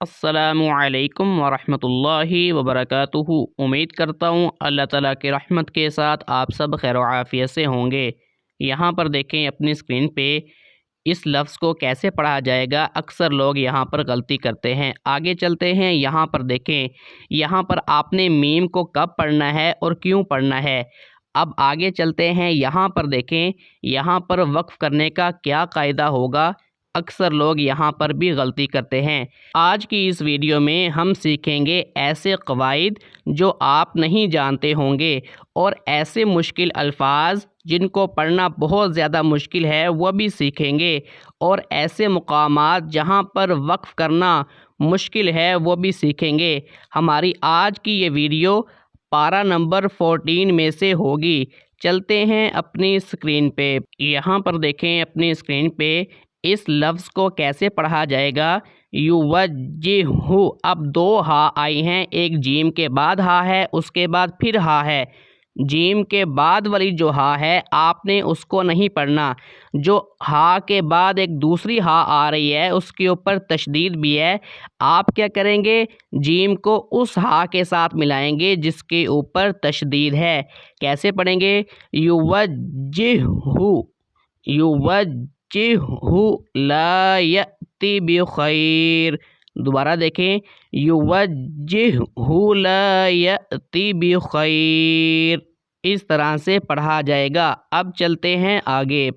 السلام علیکم ورحمۃ اللہ وبرکاتہ۔ امید کرتا ہوں اللہ تعالیٰ کی رحمت کے ساتھ آپ سب خیر و عافیت سے ہوں گے۔ یہاں پر دیکھیں اپنی اسکرین پہ اس لفظ کو کیسے پڑھا جائے گا۔ اکثر لوگ یہاں پر غلطی کرتے ہیں۔ آگے چلتے ہیں، یہاں پر دیکھیں، یہاں پر آپ نے میم کو کب پڑھنا ہے اور کیوں پڑھنا ہے۔ اب آگے چلتے ہیں، یہاں پر دیکھیں، یہاں پر وقف کرنے کا کیا قاعدہ ہوگا۔ اکثر لوگ یہاں پر بھی غلطی کرتے ہیں۔ آج کی اس ویڈیو میں ہم سیکھیں گے ایسے قواعد جو آپ نہیں جانتے ہوں گے، اور ایسے مشکل الفاظ جن کو پڑھنا بہت زیادہ مشکل ہے وہ بھی سیکھیں گے، اور ایسے مقامات جہاں پر وقف کرنا مشکل ہے وہ بھی سیکھیں گے۔ ہماری آج کی یہ ویڈیو پارہ نمبر 14 میں سے ہوگی۔ چلتے ہیں اپنی اسکرین پہ۔ یہاں پر دیکھیں اپنی اسکرین پہ اس لفظ کو کیسے پڑھا جائے گا۔ یوجہ، اب دو ہا آئی ہیں، ایک جیم کے بعد ہا ہے، اس کے بعد پھر ہا ہے۔ جیم کے بعد والی جو ہا ہے آپ نے اس کو نہیں پڑھنا۔ جو ہا کے بعد ایک دوسری ہا آ رہی ہے اس کے اوپر تشدید بھی ہے، آپ کیا کریں گے، جیم کو اس ہا کے ساتھ ملائیں گے جس کے اوپر تشدید ہے۔ کیسے پڑھیں گے، یوجہ، یوجہ لا یأتی بخیر۔ دوبارہ دیکھیں، یوجہ لا یأتی بخیر، اس طرح سے پڑھا جائے گا۔ اب چلتے ہیں آگے۔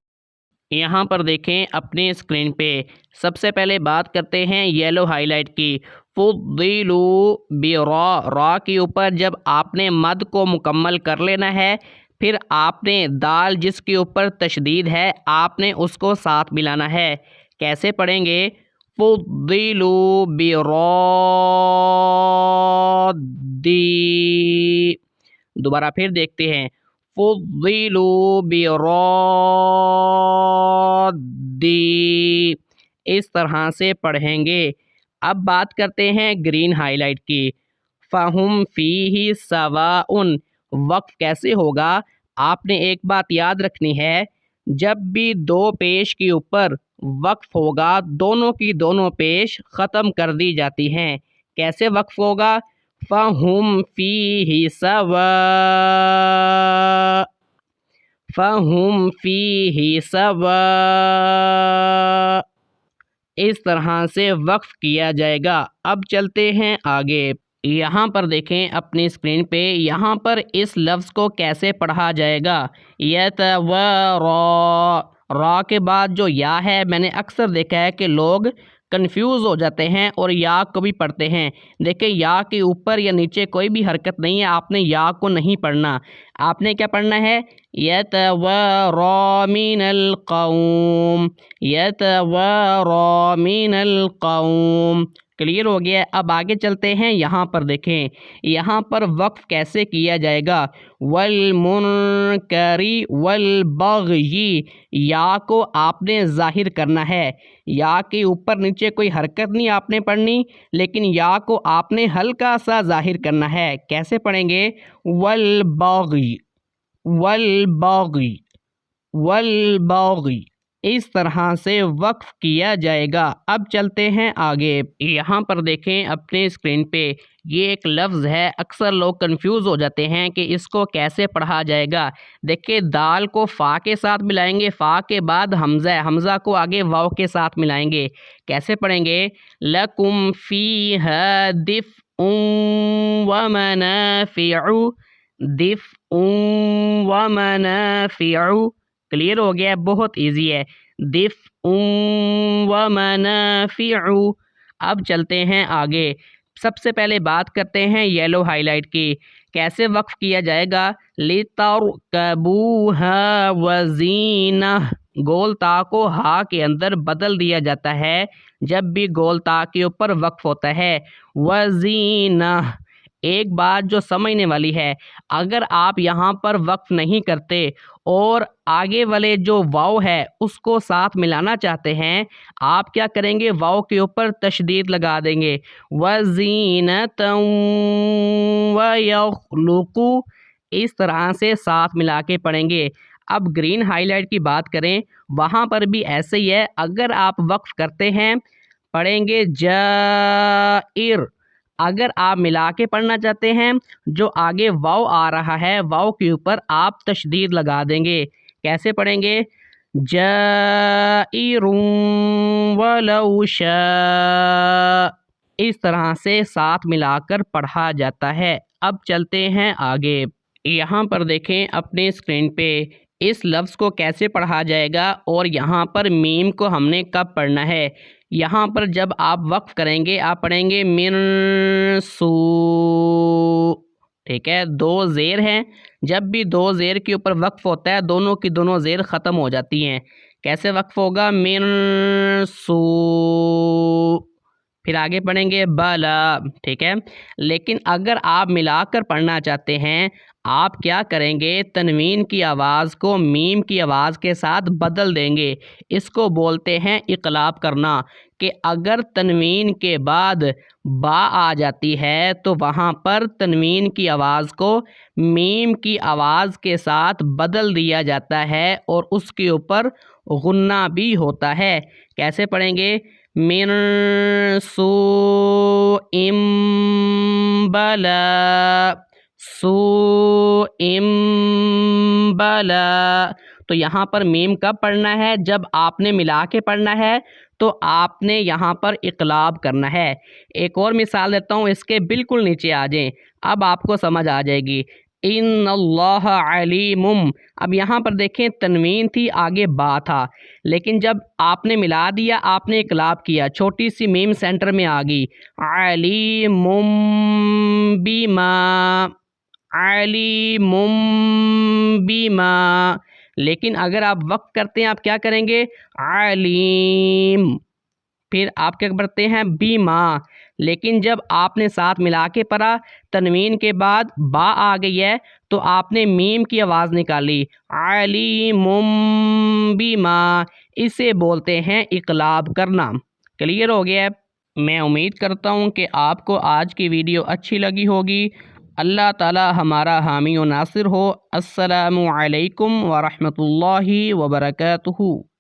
یہاں پر دیکھیں اپنی اسکرین پہ سب سے پہلے بات کرتے ہیں یلو ہائی لائٹ کی۔ فضلوا برا، را کے اوپر جب آپ نے مد کو مکمل کر لینا ہے، پھر آپ نے دال جس کے اوپر تشدید ہے آپ نے اس کو ساتھ ملانا ہے۔ کیسے پڑھیں گے، فضلوا برا دی۔ دوبارہ پھر دیکھتے ہیں، فضلوا برا دی، اس طرح سے پڑھیں گے۔ اب بات کرتے ہیں گرین ہائی لائٹ کی۔ فہم فیہ سواء، وقف کیسے ہوگا، آپ نے ایک بات یاد رکھنی ہے، جب بھی دو پیش کے اوپر وقف ہوگا دونوں کی دونوں پیش ختم کر دی جاتی ہیں۔ کیسے وقف ہوگا، فہم فیہ سواء، فہم فیہ سواء، اس طرح سے وقف کیا جائے گا۔ اب چلتے ہیں آگے۔ یہاں پر دیکھیں اپنی اسکرین پہ، یہاں پر اس لفظ کو کیسے پڑھا جائے گا۔ یتوارا، را کے بعد جو یا ہے، میں نے اکثر دیکھا ہے کہ لوگ کنفیوز ہو جاتے ہیں اور یا کو بھی پڑھتے ہیں۔ دیکھیں یا کے اوپر یا نیچے کوئی بھی حرکت نہیں ہے، آپ نے یا کو نہیں پڑھنا۔ آپ نے کیا پڑھنا ہے، یتوارا من القوم، یتوارا من القوم۔ کلیئر ہو گیا۔ اب آگے چلتے ہیں، یہاں پر دیکھیں یہاں پر وقف کیسے کیا جائے گا۔ والمنکر والبغی، یا کو آپ نے ظاہر کرنا ہے، یا کے اوپر نیچے کوئی حرکت نہیں آپ نے پڑھنی، لیکن یا کو آپ نے ہلکا سا ظاہر کرنا ہے۔ کیسے پڑھیں گے، والبغی، والبغی، والبغی، اس طرح سے وقف کیا جائے گا۔ اب چلتے ہیں آگے۔ یہاں پر دیکھیں اپنے اسکرین پہ یہ ایک لفظ ہے، اکثر لوگ کنفیوز ہو جاتے ہیں کہ اس کو کیسے پڑھا جائے گا۔ دیکھیں دال کو فا کے ساتھ ملائیں گے، فا کے بعد حمزہ ہے، حمزہ کو آگے واو کے ساتھ ملائیں گے۔ کیسے پڑھیں گے، لکم فیہا دفء ومنافع، دفء ومنافع۔ کلیئر ہو گیا، بہت ایزی ہے، دفء ومنافع۔ اب چلتے ہیں آگے۔ سب سے پہلے بات کرتے ہیں یلو ہائی لائٹ کی۔ کیسے وقف کیا جائے گا، لِتَرْكَبُوهَا وَزِینَةً، گول تا کو ہا کے اندر بدل دیا جاتا ہے جب بھی گول تا کے اوپر وقف ہوتا ہے۔ وَزِینَةً، ایک بات جو سمجھنے والی ہے، اگر آپ یہاں پر وقف نہیں کرتے اور آگے والے جو واو ہے اس کو ساتھ ملانا چاہتے ہیں، آپ کیا کریں گے، واو کے اوپر تشدید لگا دیں گے، وَزِینَةً وَيَخْلُقُ، اس طرح سے ساتھ ملا کے پڑھیں گے۔ اب گرین ہائی لائٹ کی بات کریں، وہاں پر بھی ایسے ہی ہے، اگر آپ وقف کرتے ہیں پڑھیں گے جائر۔ اگر آپ ملا کے پڑھنا چاہتے ہیں، جو آگے واو آ رہا ہے واو کے اوپر آپ تشدید لگا دیں گے۔ کیسے پڑھیں گے؟ جائر ولو شاء، اس طرح سے ساتھ ملا کر پڑھا جاتا ہے۔ اب چلتے ہیں آگے۔ یہاں پر دیکھیں اپنے اسکرین پہ اس لفظ کو کیسے پڑھا جائے گا اور یہاں پر میم کو ہم نے کب پڑھنا ہے۔ یہاں پر جب آپ وقف کریں گے آپ پڑھیں گے من سو، ٹھیک ہے، دو زیر ہیں، جب بھی دو زیر کے اوپر وقف ہوتا ہے دونوں کی دونوں زیر ختم ہو جاتی ہیں۔ کیسے وقف ہوگا؟ من سو، پھر آگے پڑھیں گے بلا، ٹھیک ہے۔ لیکن اگر آپ ملا کر پڑھنا چاہتے ہیں آپ کیا کریں گے؟ تنوین کی آواز کو میم کی آواز کے ساتھ بدل دیں گے۔ اس کو بولتے ہیں اقلاب کرنا، کہ اگر تنوین کے بعد با آ جاتی ہے تو وہاں پر تنوین کی آواز کو میم کی آواز کے ساتھ بدل دیا جاتا ہے اور اس کے اوپر غنہ بھی ہوتا ہے۔ کیسے پڑھیں گے؟ من سوء بلا، سوء بلا۔ تو یہاں پر میم کب پڑھنا ہے؟ جب آپ نے ملا کے پڑھنا ہے تو آپ نے یہاں پر اقلاب کرنا ہے۔ ایک اور مثال دیتا ہوں، اس کے بالکل نیچے آ جائیں، اب آپ کو سمجھ آ جائے گی۔ ان اللہ علیم، اب یہاں پر دیکھیں تنوین تھی آگے با تھا، لیکن جب آپ نے ملا دیا آپ نے اقلاب کیا، چھوٹی سی میم سینٹر میں آ گئی۔ علیم بما، علیم بما، لیکن اگر آپ وقف کرتے ہیں آپ کیا کریں گے؟ علیم، پھر آپ کیا پڑھتے ہیں؟ بیما، لیکن جب آپ نے ساتھ ملا کے پڑھا تنوین کے بعد با آ گئی ہے تو آپ نے میم کی آواز نکالی، علیم بیما، اسے بولتے ہیں اقلاب کرنا۔ کلیئر ہو گیا ہے؟ میں امید کرتا ہوں کہ آپ کو آج کی ویڈیو اچھی لگی ہوگی۔ اللہ تعالی ہمارا حامی و ناصر ہو۔ السلام علیکم ورحمۃ اللہ وبرکاتہ۔